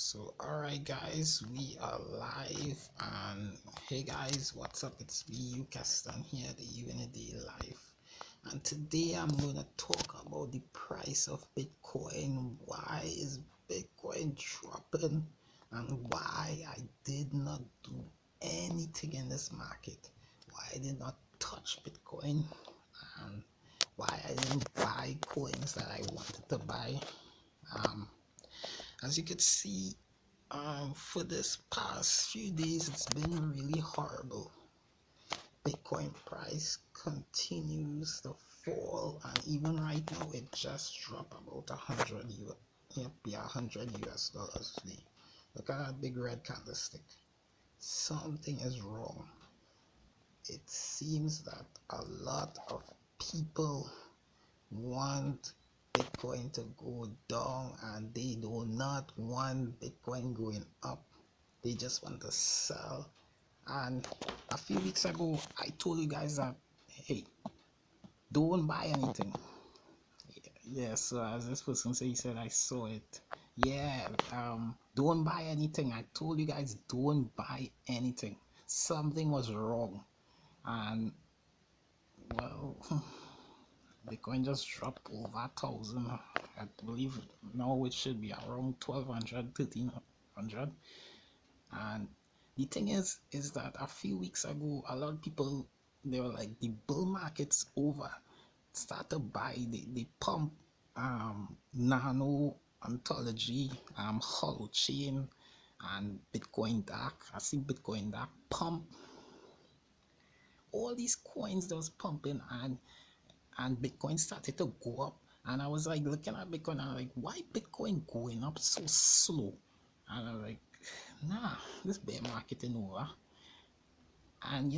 So, alright, guys, we are live. And hey, guys, what's up? It's me, you Castan here, the Unity Life. And today I'm going to talk about the price of Bitcoin. Why is Bitcoin dropping? And why I did not do anything in this market. Why I did not touch Bitcoin. And why I didn't buy coins that I wanted to buy. Um, as you can see, for this past few days, it's been really horrible. Bitcoin price continues to fall, and even right now, it just dropped about 100 US dollars today. Look at that big red candlestick. Something is wrong. It seems that a lot of people want Bitcoin to go down and they do not want Bitcoin going up. They just want to sell. And a few weeks ago, I told you guys that, hey, don't buy anything. Yeah, so as this person said, he said, I saw it. Yeah, don't buy anything. I told you guys, don't buy anything. Something was wrong. And, well, Bitcoin just dropped over 1,000. I believe now it should be around 1,200, 1,300. And the thing is that a few weeks ago, a lot of people, they were like, the bull market's over. Start to buy. They pump Nano, Ontology, Hollow Chain, and Bitcoin Dark. I see Bitcoin Dark pump. All these coins that was pumping, and Bitcoin started to go up. And I was like looking at Bitcoin, and I'm like, why Bitcoin going up so slow? And I'm like, nah, this bear market is over. And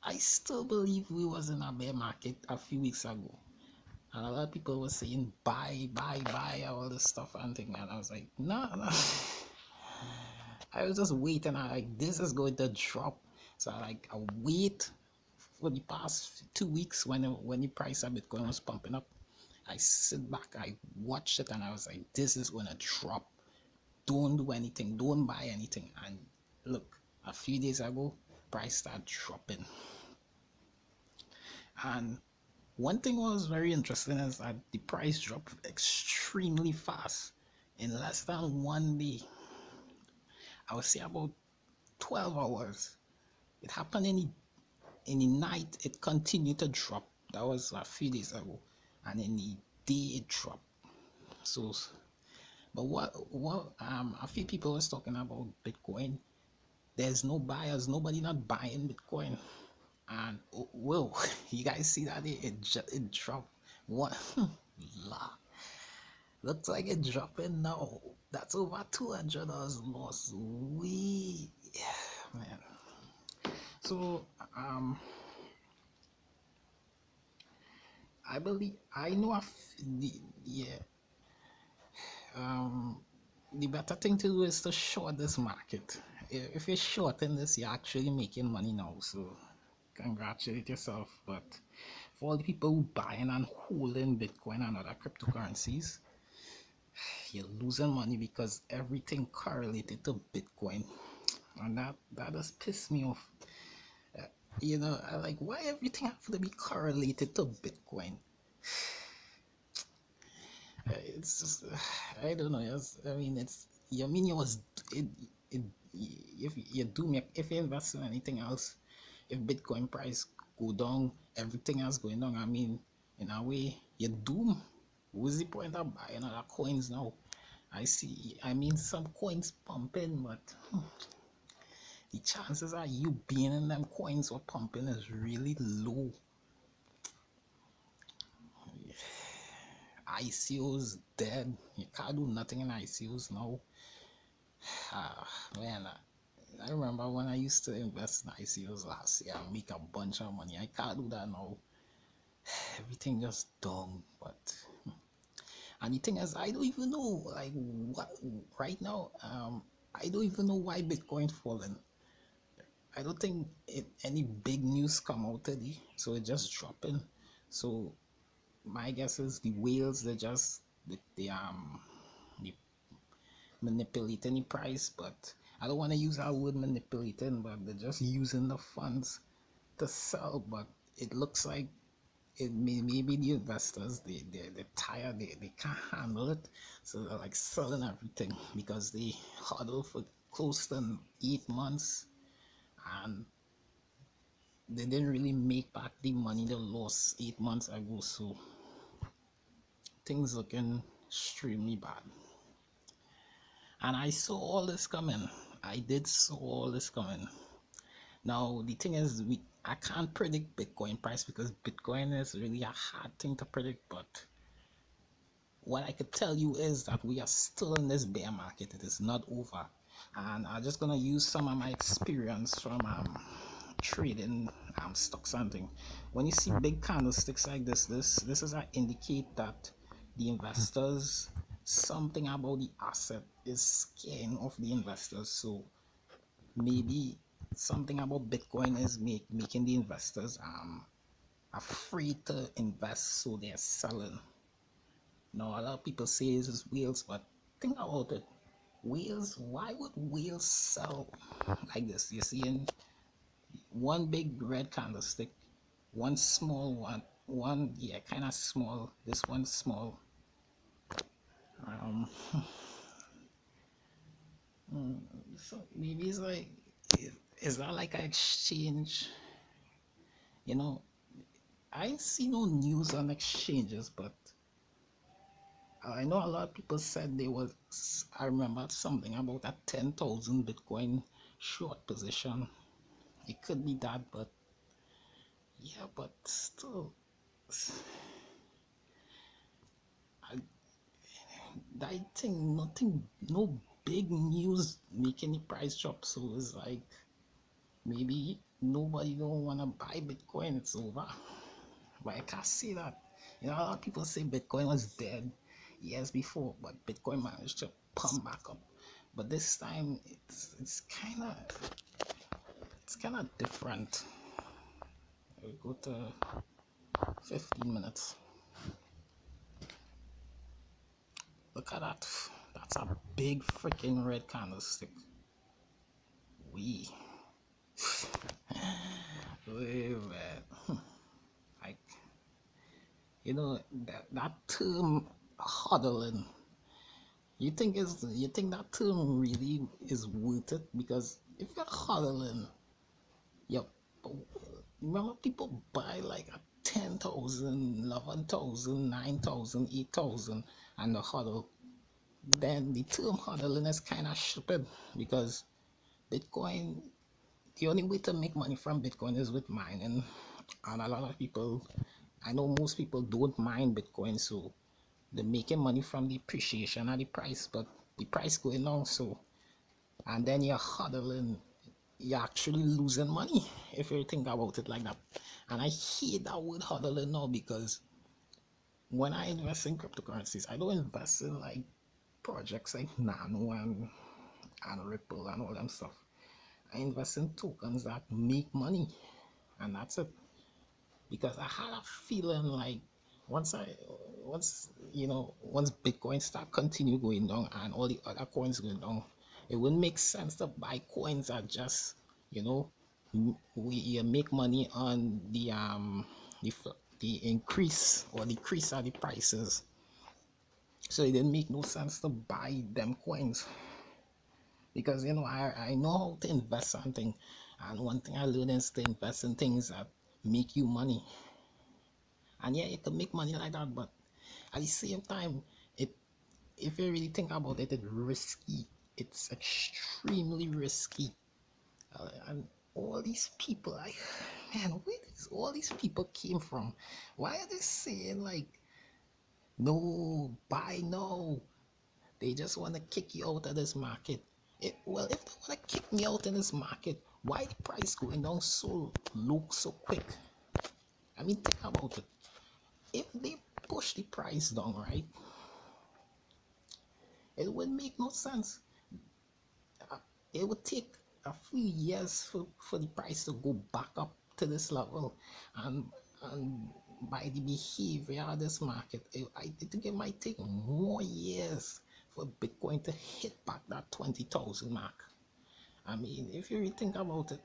I still believe we was in a bear market a few weeks ago. And a lot of people were saying buy, buy, buy, all this stuff and thing. And I was like, nah, nah. I was just waiting. I like, this is going to drop. So I wait for the past 2 weeks when the price of Bitcoin was pumping up. I sit back, I watched it, and I was like, this is gonna drop. Don't do anything, don't buy anything. And look, a few days ago, price started dropping. And one thing was very interesting is that the price dropped extremely fast. In less than 1 day, I would say about 12 hours. It happened in the night, it continued to drop. That was a few days ago. And in the day, it dropped. So, but what a few people was talking about Bitcoin. There's no buyers, nobody not buying Bitcoin. And whoa, you guys see that it dropped. What? Looks like it's dropping now. That's over $200 loss. Man. So I believe I know the better thing to do is to short this market. If you're shorting this, you're actually making money now. So congratulate yourself. But for all the people who buying and holding Bitcoin and other cryptocurrencies, you're losing money because everything correlated to Bitcoin, and that just pissed me off. I like, why everything have to be correlated to Bitcoin? It's just I don't know. I mean, you was it if you if you invest in anything else, if Bitcoin price go down, everything else going down. I mean, in a way, you're doomed. What's the point of buying other coins now? I mean, some coins pumping, but the chances are you being in them coins or pumping is really low. ICO's dead. You can't do nothing in ICOs now. Man, I remember when I used to invest in ICOs last year and make a bunch of money. I can't do that now. Everything just dumb. But and the thing is, I don't even know like what right now. I don't even know why Bitcoin's falling. I don't think any big news come out today, so it's just dropping. So my guess is the whales, they just the manipulating the price, but I don't want to use that word manipulating, but they're just using the funds to sell. But it looks like maybe the investors they're tired, they can't handle it, so they're like selling everything because they huddle for close to 8 months and they didn't really make back the money they lost 8 months ago. So things looking extremely bad. And I saw all this coming. I did saw all this coming. Now the thing is, I can't predict Bitcoin price because Bitcoin is really a hard thing to predict. But what I could tell you is that we are still in this bear market. It is not over. And I'm just gonna use some of my experience from trading stocks and thing. When you see big candlesticks like this is an indicate that the investors, something about the asset is scaring off the investors. So maybe something about Bitcoin is making the investors afraid to invest, so they're selling. Now a lot of people say this is whales, but think about it. Whales, why would whales sell like this? You're seeing one big red candlestick, one small one, yeah, kind of small, this one small. um so maybe it's like, is that like an exchange? you know I see no news on exchanges, but I know a lot of people said there was, I remember something about a 10,000 Bitcoin short position. It could be that, but yeah, but still, I, I think nothing, no big news making the price drop. So it's like maybe nobody don't want to buy Bitcoin. It's over. But I can't see that. A lot of people say Bitcoin was dead years before, but Bitcoin managed to pump back up. But this time, it's kind of different. We go to 15 minutes. Look at that. That's a big freaking red candlestick. We. Wait, man. Like, that term hodling. You think that term really is worth it? Because if you're hodling, yep. Remember, people buy like a 10,000, 11,000, 9,000, 8,000, and the hodl. Then the term hodling is kind of stupid because Bitcoin, the only way to make money from Bitcoin is with mining. And a lot of people, I know most people don't mine Bitcoin, so they're making money from the appreciation of the price, but the price going down. So, and then you're hodling, you're actually losing money if you think about it like that. And I hate that word hodling now because when I invest in cryptocurrencies, I don't invest in like projects like Nano and Ripple and all them stuff. I invest in tokens that make money, and that's it. Because I had a feeling like once I once Bitcoin start continue going down and all the other coins going down, it wouldn't make sense to buy coins that just you know we make money on the the increase or decrease of the prices. So it didn't make no sense to buy them coins because I know how to invest something, and one thing I learned is to invest in things that make you money. And yeah, you can make money like that, but at the same time, it if you really think about it, it's risky. It's extremely risky. And all these people, man, where all these people came from? Why are they saying like no, buy no? They just want to kick you out of this market. Well, if they want to kick me out in this market, why the price going down so low so quick? I mean, think about it. If they push the price down, right, it would make no sense. It would take a few years for the price to go back up to this level, and and by the behavior of this market, I think it might take more years for Bitcoin to hit back that 20,000 mark. I mean, if you really think about it,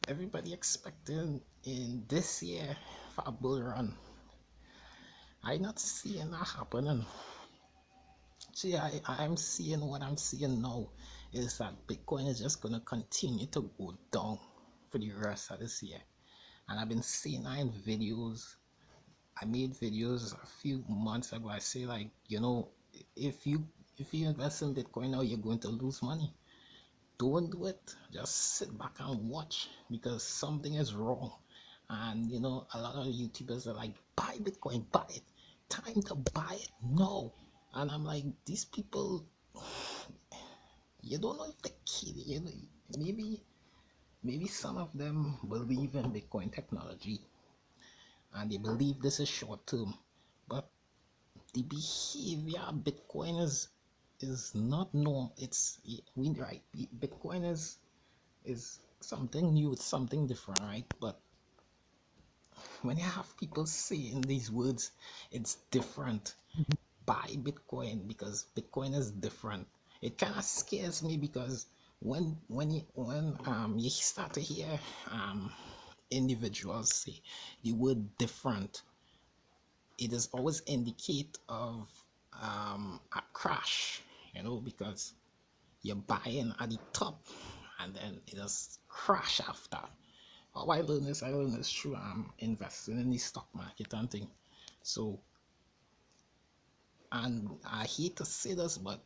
everybody expecting in this year for a bull run. I'm not seeing that happening. See, I'm seeing what I'm seeing now is that Bitcoin is just going to continue to go down for the rest of this year. And I've been seeing that in videos. I made videos a few months ago. I say, like, you know, if you invest in Bitcoin now, you're going to lose money. Don't do it. Just sit back and watch, because something is wrong. And you know, a lot of YouTubers are like, buy Bitcoin, buy it. Time to buy it now. And I'm like, these people, you don't know if they're kidding. You know, maybe some of them believe in Bitcoin technology and they believe this is short term, but the behavior of Bitcoin is not normal. It's we right. Bitcoin is something new. It's something different, right? But when you have people saying these words, it's different. Buy Bitcoin because Bitcoin is different. It kind of scares me because when you start to hear individuals say the word different, it is always indicate of a crash, you know, because you're buying at the top and then it just crash after. How I learned this, through investing in the stock market and thing. So, and I hate to say this, but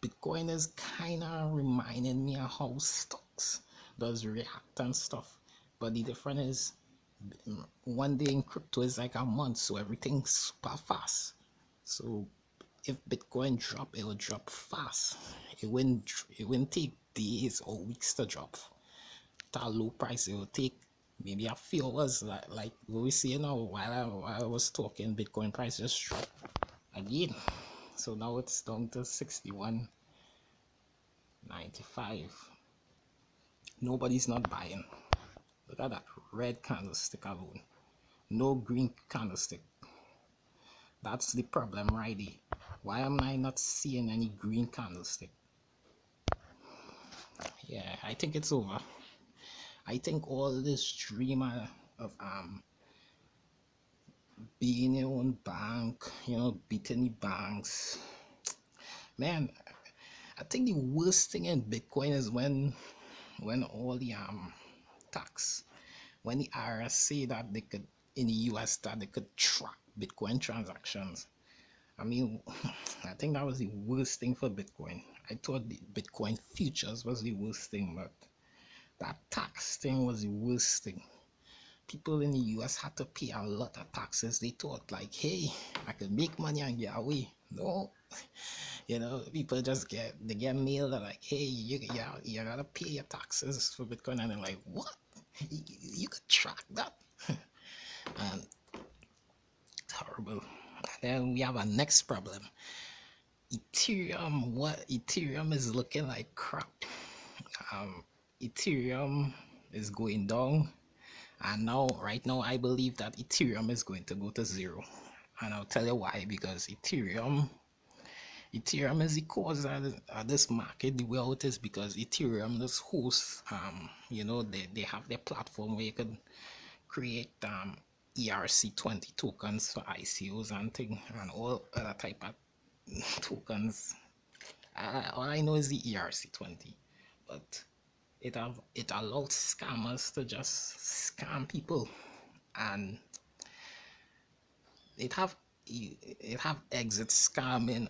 Bitcoin is kind of reminding me of how stocks does react and stuff. But the difference is, one day in crypto is like a month, so everything's super fast. So if Bitcoin drop, it will drop fast. It won't take days or weeks to drop. At a low price, it will take maybe a few hours. Like what we see now, while I was talking, Bitcoin price just dropped again. So now it's down to 61.95. Nobody's not buying. Look at that red candlestick alone. No green candlestick. That's the problem right there. Why am I not seeing any green candlestick? Yeah, I think it's over. I think all this dream of being your own bank, you know, beating the banks. Man, I think the worst thing in Bitcoin is when all the tax, when the IRS say that they could, in the US, that they could track Bitcoin transactions. I mean, I think that was the worst thing for Bitcoin. I thought the Bitcoin futures was the worst thing, but that tax thing was the worst thing. People in the US had to pay a lot of taxes. They thought, like, hey, I could make money and get away. No, you know, people just get mail that like, hey, you gotta pay your taxes for Bitcoin, and they're like, what? You could track that? And it's horrible. And then we have a next problem. Ethereum is looking like crap. Ethereum is going down, and right now I believe that Ethereum is going to go to zero, and I'll tell you why. Because Ethereum is the cause of this market the way it is, because Ethereum just hosts you know, they have their platform where you can create ERC20 tokens for ICOs and thing, and all other type of tokens. All I know is the ERC20, but it allows scammers to just scam people, and it have exit scamming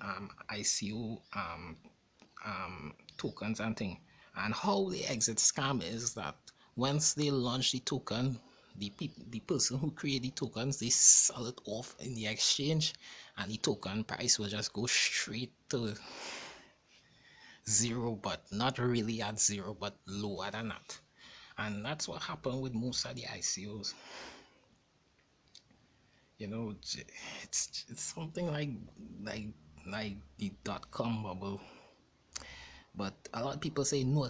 ICO tokens and thing. And how they exit scam is that once they launch the token, the person who create the tokens, they sell it off in the exchange, and the token price will just go straight to zero, but not really at zero, but lower than that. And that's what happened with most of the ICOs. You know, it's something like the dot-com bubble. But a lot of people say no,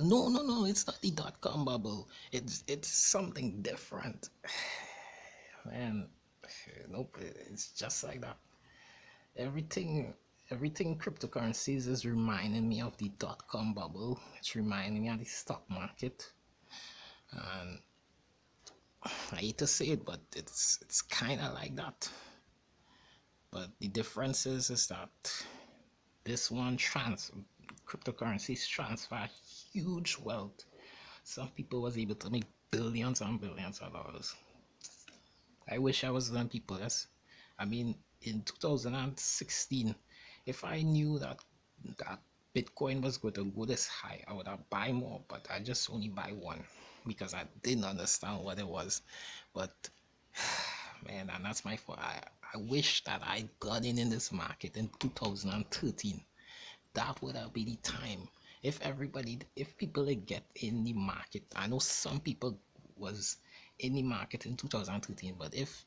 it's not the dot-com bubble. It's something different. Man, nope, it's just like that. Everything everything cryptocurrencies is reminding me of the dot-com bubble. It's reminding me of the stock market. And I hate to say it, but it's kind of like that. But the difference is that this one cryptocurrencies transfer huge wealth. Some people was able to make billions and billions of dollars. I wish I was them people. Yes, I mean in 2016, if I knew that Bitcoin was going to go this high, I would have buy more. But I just only buy one because I didn't understand what it was. But man, and that's my fault. I wish that I got in this market in 2013. That would have been the time. If people like get in the market, I know some people was in the market in 2013, but if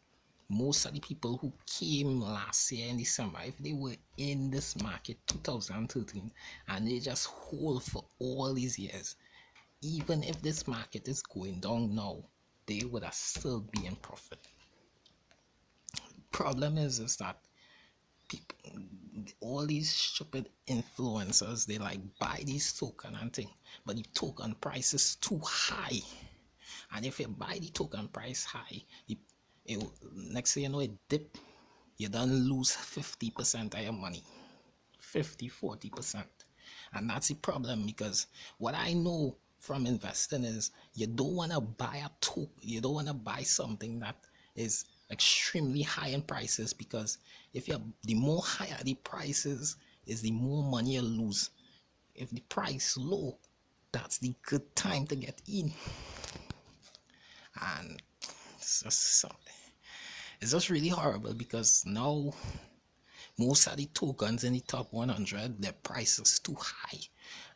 most of the people who came last year in December, if they were in this market 2013 and they just hold for all these years, even if this market is going down now, they would have still be in profit. Problem is that people, all these stupid influencers, they like buy these token and thing, but the token price is too high. And if you buy the token price high, next thing you know it dip, you don't lose 50% of your money. 50-40%. And that's the problem, because what I know from investing is you don't want to buy a token, you don't want to buy something that is extremely high in prices, because if you the more higher the prices is, the more money you lose. If the price low, that's the good time to get in. And it's just really horrible, because now most of the tokens in the top 100, their price is too high.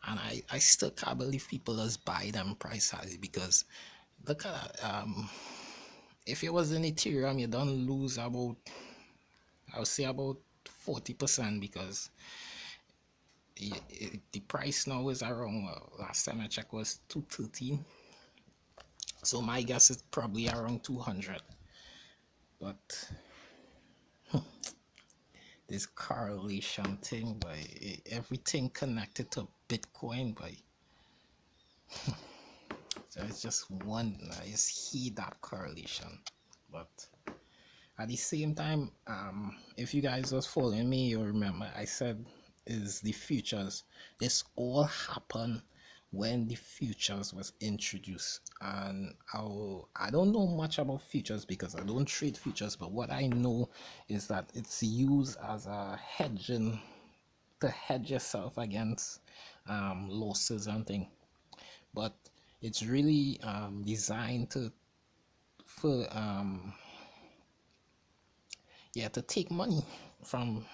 And I still can't believe people just buy them price high, because look at that. If it was in Ethereum, you don't lose about, I would say about 40%, because the price now is around, last time I checked was 213. So my guess is probably around 200. But this correlation thing, by everything connected to Bitcoin, by so it's just one, I just see that correlation. But at the same time, if you guys was following me, you remember I said is the futures. This all happened when the futures was introduced, and I don't know much about futures because I don't trade futures, but what I know is that it's used as a hedging, to hedge yourself against losses and thing. But it's really designed for to take money from,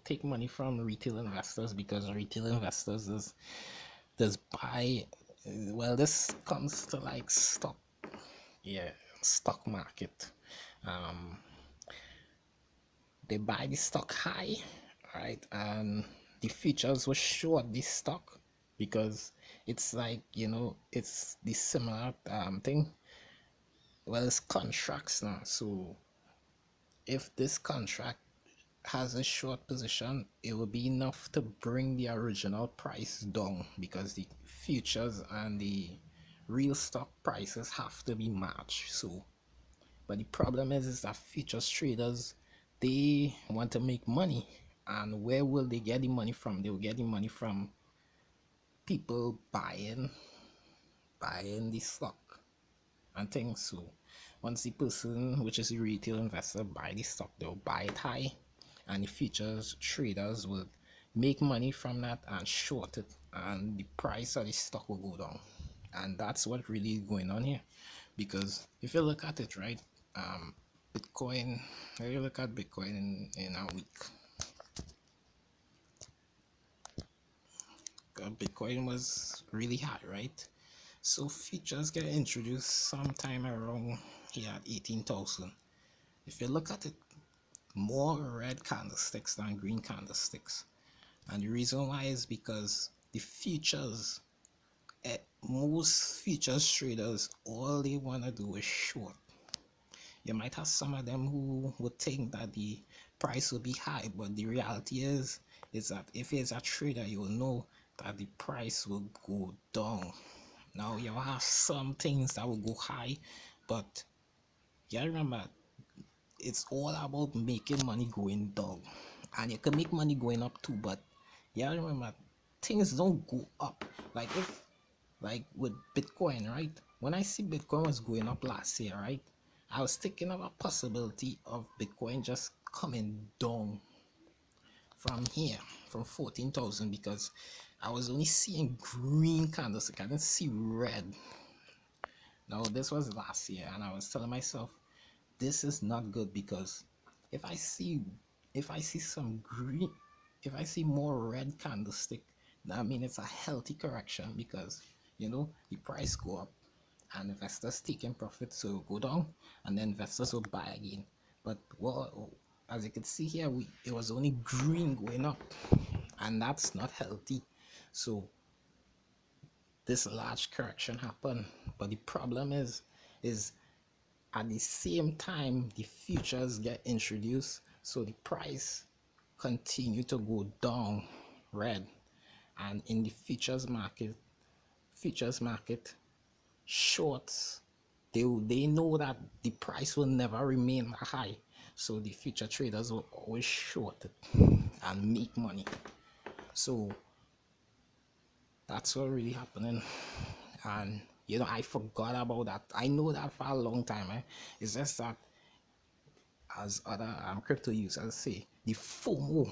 take money from retail investors, because retail investors is just buy, well, this comes to like stock market. They buy the stock high, right, and the futures will short this stock, because it's like, it's the similar thing. Well, it's contracts now, so if this contract has a short position, it will be enough to bring the original price down, because the futures and the real stock prices have to be matched. So, but the problem is that futures traders, they want to make money, and where will they get the money from? They will get the money from people buying the stock and things. So once the person, which is a retail investor, buy the stock, they'll buy it high, and the futures traders will make money from that and short it, and the price of the stock will go down. And that's what really is going on here, because if you look at it, right, Bitcoin, if you look at Bitcoin in a week, Bitcoin was really high, right? So futures get introduced sometime around here at 18,000. If you look at it, more red candlesticks than green candlesticks. And the reason why is because the futures, most futures traders, all they want to do is short. You might have some of them who would think that the price will be high, but the reality is that if it's a trader, you will know that the price will go down. Now you have some things that will go high, but yeah, remember it's all about making money going down, and you can make money going up too. But yeah, remember things don't go up. Like if like with Bitcoin, right? When I see Bitcoin was going up last year, right? I was thinking of a possibility of Bitcoin just coming down from here, from 14,000, because I was only seeing green candlestick. I didn't see red. Now this was last year, and I was telling myself, this is not good, because if I see if I see some green, if I see more red candlestick, that means it's a healthy correction, because the price go up and investors taking profit, so go down, and then investors will buy again. But well, as you can see here, it was only green going up, and that's not healthy. So this large correction happened, but the problem is at the same time the futures get introduced, so the price continue to go down red. And in the futures market shorts, they know that the price will never remain high, so the future traders will always short it and make money. So that's what really happening. And I forgot about that. I know that for a long time. It's just that, as other crypto users say, the FOMO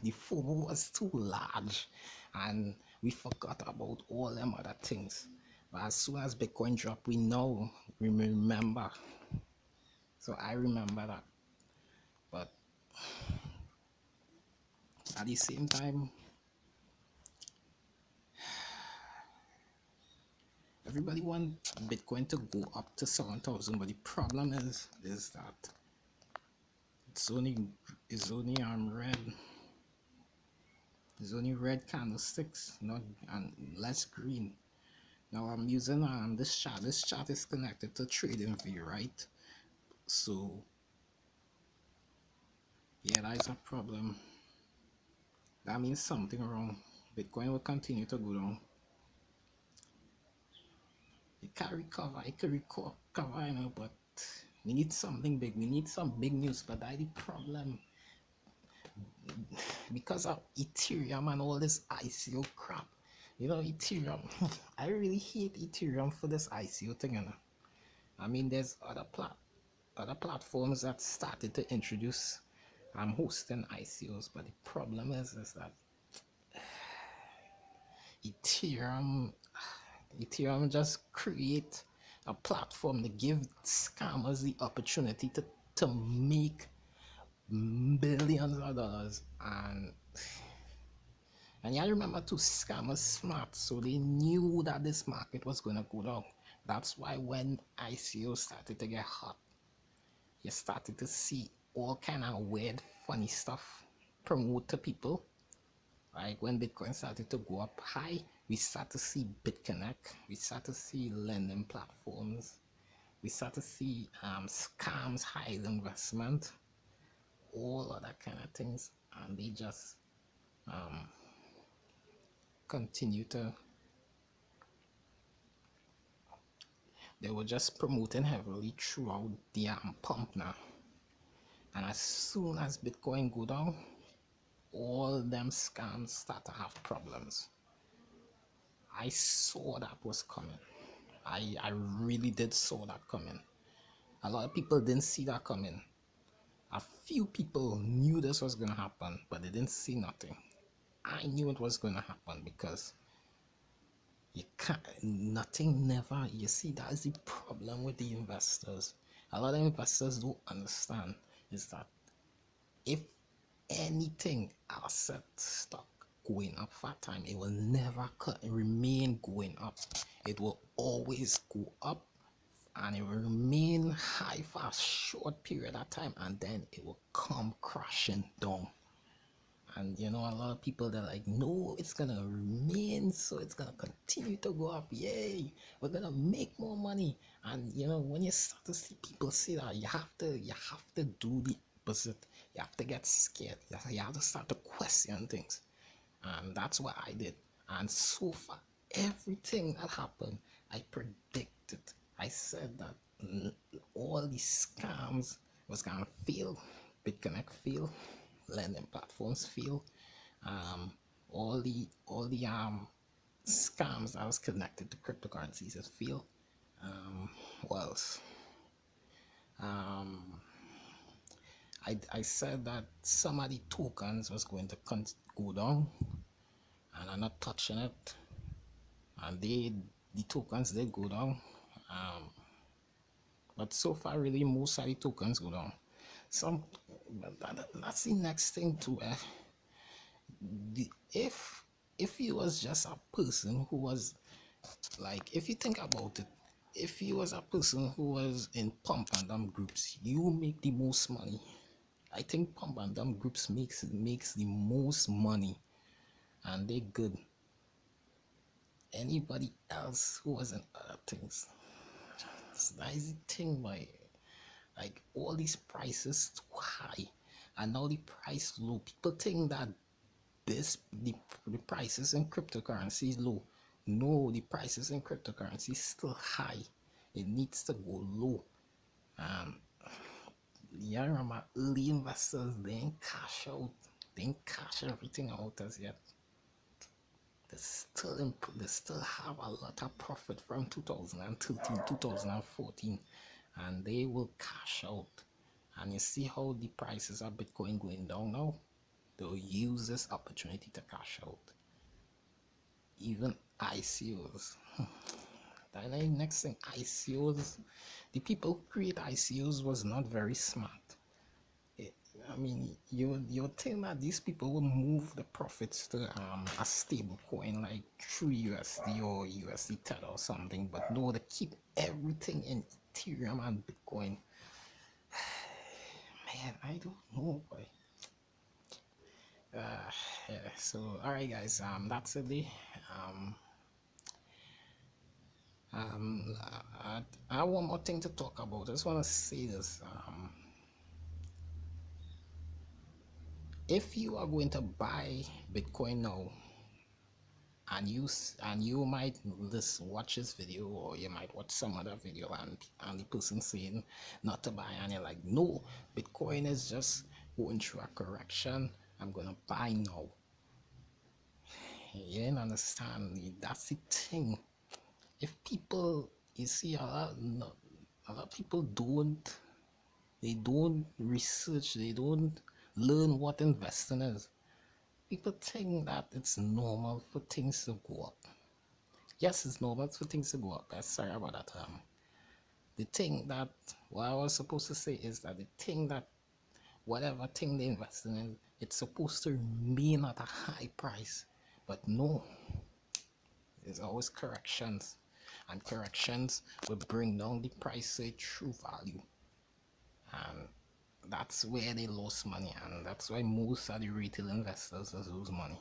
was too large, and we forgot about all them other things. But as soon as Bitcoin dropped, we remember. So I remember that. But at the same time, everybody want Bitcoin to go up to 7,000, but the problem is that it's only red. It's only red candlesticks, not and less green. Now I'm using this chart. This chart is connected to TradingView, right? So yeah, that is a problem. That means something wrong. Bitcoin will continue to go down. It can recover. It can recover, but we need something big. We need some big news. But that's the problem, because of Ethereum and all this ICO crap. Ethereum. I really hate Ethereum for this ICO thing. I mean, there's other platforms that started to introduce hosting ICOs, but the problem is that Ethereum Ethereum just create a platform to give scammers the opportunity to make billions of dollars. And yeah, remember too, scammers smart, so they knew that this market was gonna go down. That's why when ICO started to get hot, you started to see all kind of weird, funny stuff promote to people. Like when Bitcoin started to go up high, we start to see BitConnect, we start to see lending platforms, we start to see scams, hide investment, all of that kind of things, and they just continue to. They were just promoting heavily throughout the pump now, and as soon as Bitcoin go down, all them scams start to have problems. I saw that was coming. I really did saw that coming. A lot of people didn't see that coming. A few people knew this was going to happen, but they didn't see nothing. I knew it was going to happen, because nothing never, you see, that's the problem with the investors. A lot of investors don't understand is that if anything asset stock going up for time, it will never remain going up. It will always go up, and it will remain high for a short period of time, and then it will come crashing down. And you know, a lot of people they're like, no, it's gonna remain, so it's gonna continue to go up. Yay, we're gonna make more money. And you know, when you start to see people say that, you have to do the opposite. You have to get scared. You have to start to question things. And that's what I did. And so far, everything that happened, I predicted. I said that all these scams was gonna fail. BitConnect fail, lending platforms fail, um, all the scams that was connected to cryptocurrencies has failed. What else? Um, I said that some of the tokens was going to go down, and I'm not touching it. And the tokens did go down, um, but so far really most of the tokens go down. Some, but that's the next thing too. The, if you was just a person who was like, if you think about it, if you was a person who was in pump and dump groups, you make the most money. I think pump and dump groups makes the most money, and they good. Anybody else who was in other things, that is the thing, like all these prices too high, and now the price low. People think that this the prices in cryptocurrency is low. No, the prices in cryptocurrency is still high. It needs to go low. Um, yeah, remember early investors they ain't cash out, they ain't cash everything out as yet. They still have a lot of profit from 2013, 2014, and they will cash out. And you see how the prices of Bitcoin going down now? They'll use this opportunity to cash out. Even ICOs. The next thing, ICOs, the people who create ICOs was not very smart. I mean, you think that these people will move the profits to a stable coin like True USD or USD Tether or something, but no, they keep everything in Ethereum and Bitcoin. Man, I don't know, boy. Yeah. So, all right, guys. That's it. Um, I have one more thing to talk about. I just want to say this. If you are going to buy Bitcoin now, and you might watch this video, or you might watch some other video, and the person saying not to buy, and you're like, no, Bitcoin is just going through a correction, I'm gonna buy now. You didn't understand. That's the thing. If people, you see, a lot of people don't research, they don't learn what investing is. People think that it's normal for things to go up. Yes, it's normal for things to go up. Sorry about that. The thing that what I was supposed to say is that the thing that whatever thing they invest in, it's supposed to remain at a high price. But no, there's always corrections, and corrections will bring down the price to true value, and that's where they lost money, and that's why most of the retail investors lose money.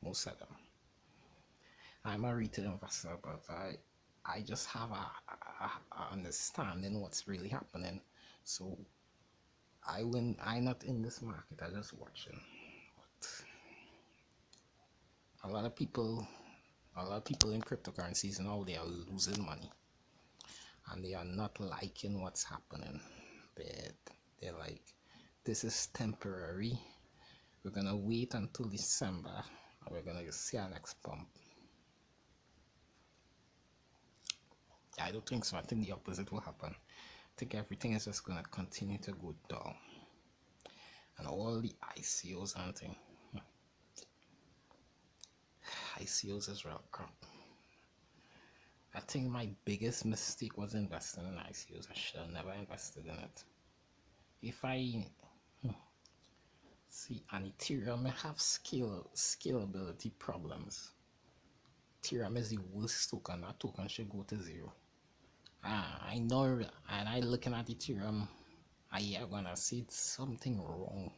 Most of them. I'm a retail investor, but I just have a understanding what's really happening. So I'm not in this market. I just watching. But a lot of people in cryptocurrencies now they are losing money, and they are not liking what's happening. They're like, this is temporary. We're gonna wait until December, and we're gonna see our next pump. I don't think so. I think the opposite will happen. I think everything is just gonna continue to go down, and all the ICOs and thing. ICOs is real crap. I think my biggest mistake was investing in ICOs. I should have never invested in it. If I see an Ethereum, I have scalability problems. Ethereum is the worst token. That token should go to zero. I know, and I looking at Ethereum, I am gonna see something wrong.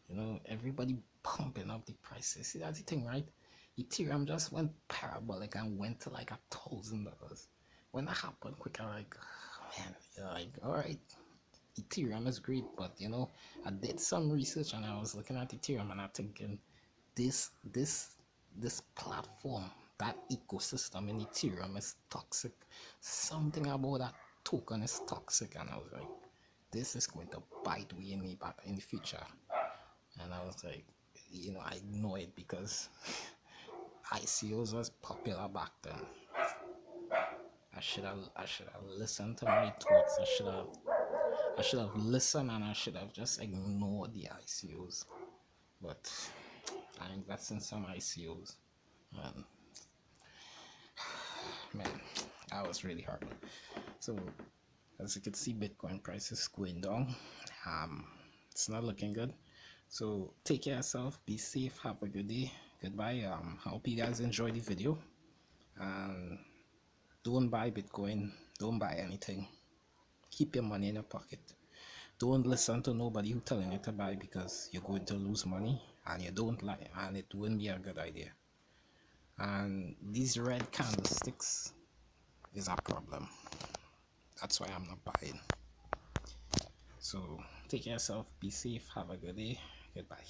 You know, everybody pumping up the prices. See, that's the thing, right? Ethereum just went parabolic and went to like $1,000. When that happened quick, I'm like, man, you're like, all right, Ethereum is great, but you know, I did some research and I was looking at Ethereum and I'm thinking, this this this platform, that ecosystem in Ethereum is toxic. Something about that token is toxic, and I was like, this is going to bite me in the back in the future. And I was like, you know, I know it because ICOs was popular back then. I should have listened to my thoughts. I should have listened and I should have just ignored the ICOs. But I invested in some ICOs. And man, that was really hard. So as you can see, Bitcoin price is going down. It's not looking good. So take care of yourself, be safe, have a good day. Goodbye. Hope you guys enjoy the video. And don't buy Bitcoin, don't buy anything. Keep your money in your pocket. Don't listen to nobody who telling you to buy because you're going to lose money and you don't like, and it wouldn't be a good idea. And these red candlesticks is a problem. That's why I'm not buying. So take care of yourself, be safe, have a good day. Goodbye.